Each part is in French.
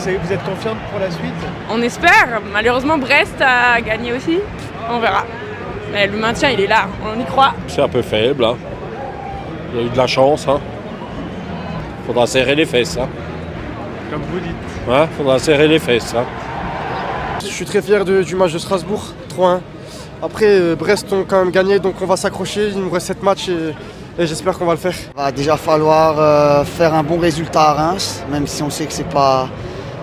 Vous êtes confiante pour la suite? On espère. Malheureusement, Brest a gagné aussi. On verra. Mais le maintien, il est là. On y croit. C'est un peu faible. Hein. Il y a eu de la chance. Hein. Faudra serrer les fesses. Hein. Comme vous dites. Ouais, faudra serrer les fesses. Hein. Je suis très fier du match de Strasbourg, 3-1. Après, Brest ont quand même gagné, donc on va s'accrocher. Il nous reste 7 matchs et j'espère qu'on va le faire. Il va déjà falloir faire un bon résultat à Reims, même si on sait que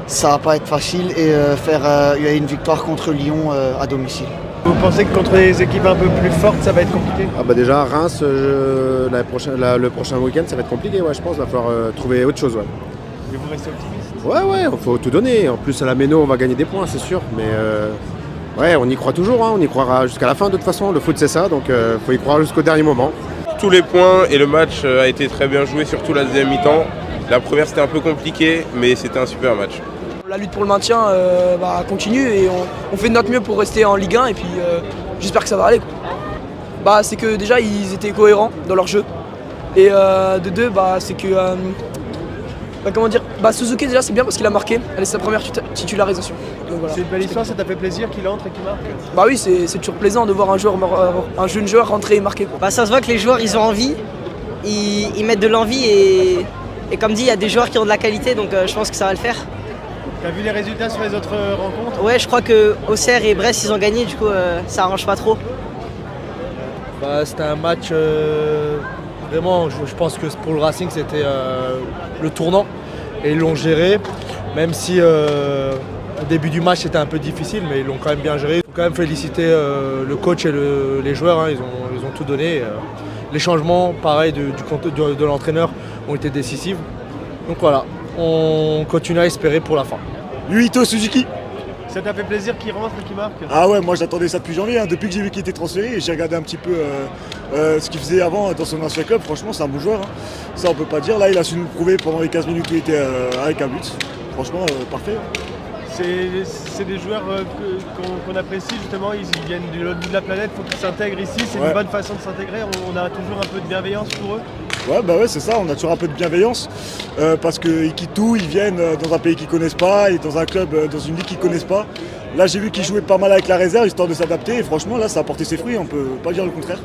ça va pas être facile, et faire une victoire contre Lyon à domicile. Vous pensez que contre les équipes un peu plus fortes, ça va être compliqué? Déjà, Reims, le prochain week-end, ça va être compliqué, ouais, je pense. Il va falloir trouver autre chose. Ouais. Mais vous restez optimiste? Ouais, il faut tout donner. En plus, à la Méno, on va gagner des points, c'est sûr. Mais ouais, on y croit toujours, hein. On y croira jusqu'à la fin de toute façon. Le foot, c'est ça, donc faut y croire jusqu'au dernier moment. Tous les points et le match a été très bien joué, surtout la deuxième mi-temps. La première, c'était un peu compliqué, mais c'était un super match. La lutte pour le maintien continue et on fait de notre mieux pour rester en Ligue 1 et puis j'espère que ça va aller. C'est que déjà ils étaient cohérents dans leur jeu et de deux c'est que Suzuki déjà c'est bien parce qu'il a marqué, c'est sa première titularisation. Voilà. C'est une belle histoire, ça t'a fait plaisir qu'il entre et qu'il marque? Oui, c'est toujours plaisant de voir un jeune joueur rentrer et marquer. Ça se voit que les joueurs ils ont envie, ils mettent de l'envie et comme dit il y a des joueurs qui ont de la qualité, donc je pense que ça va le faire. T'as vu les résultats sur les autres rencontres? Ouais, je crois que Auxerre et Brest ils ont gagné, du coup ça arrange pas trop. C'était un match vraiment, je pense que pour le Racing c'était le tournant et ils l'ont géré, même si au début du match c'était un peu difficile, mais ils l'ont quand même bien géré. Il faut quand même féliciter le coach et les joueurs, hein, ils ont tout donné. Les changements, pareil, de l'entraîneur ont été décisifs. Donc voilà, on continue à espérer pour la fin. Yuito Suzuki. Ça t'a fait plaisir qu'il rentre et qu'il marque? Ah ouais, moi j'attendais ça depuis janvier, hein. Depuis que j'ai vu qu'il était transféré, j'ai regardé un petit peu ce qu'il faisait avant dans son ancien club. Franchement, c'est un bon joueur, hein. Ça on peut pas dire. Là, il a su nous prouver pendant les 15 minutes où il était avec un but. Franchement, parfait. C'est des joueurs qu'on apprécie justement, ils viennent de l'autre bout de la planète, il faut qu'ils s'intègrent ici, c'est une bonne façon de s'intégrer, on a toujours un peu de bienveillance pour eux. Ouais, c'est ça, on a toujours un peu de bienveillance parce qu'ils quittent tout, ils viennent dans un pays qu'ils connaissent pas et dans un club, dans une ligue qu'ils connaissent pas. Là j'ai vu qu'ils jouaient pas mal avec la réserve histoire de s'adapter et franchement là ça a porté ses fruits, on peut pas dire le contraire.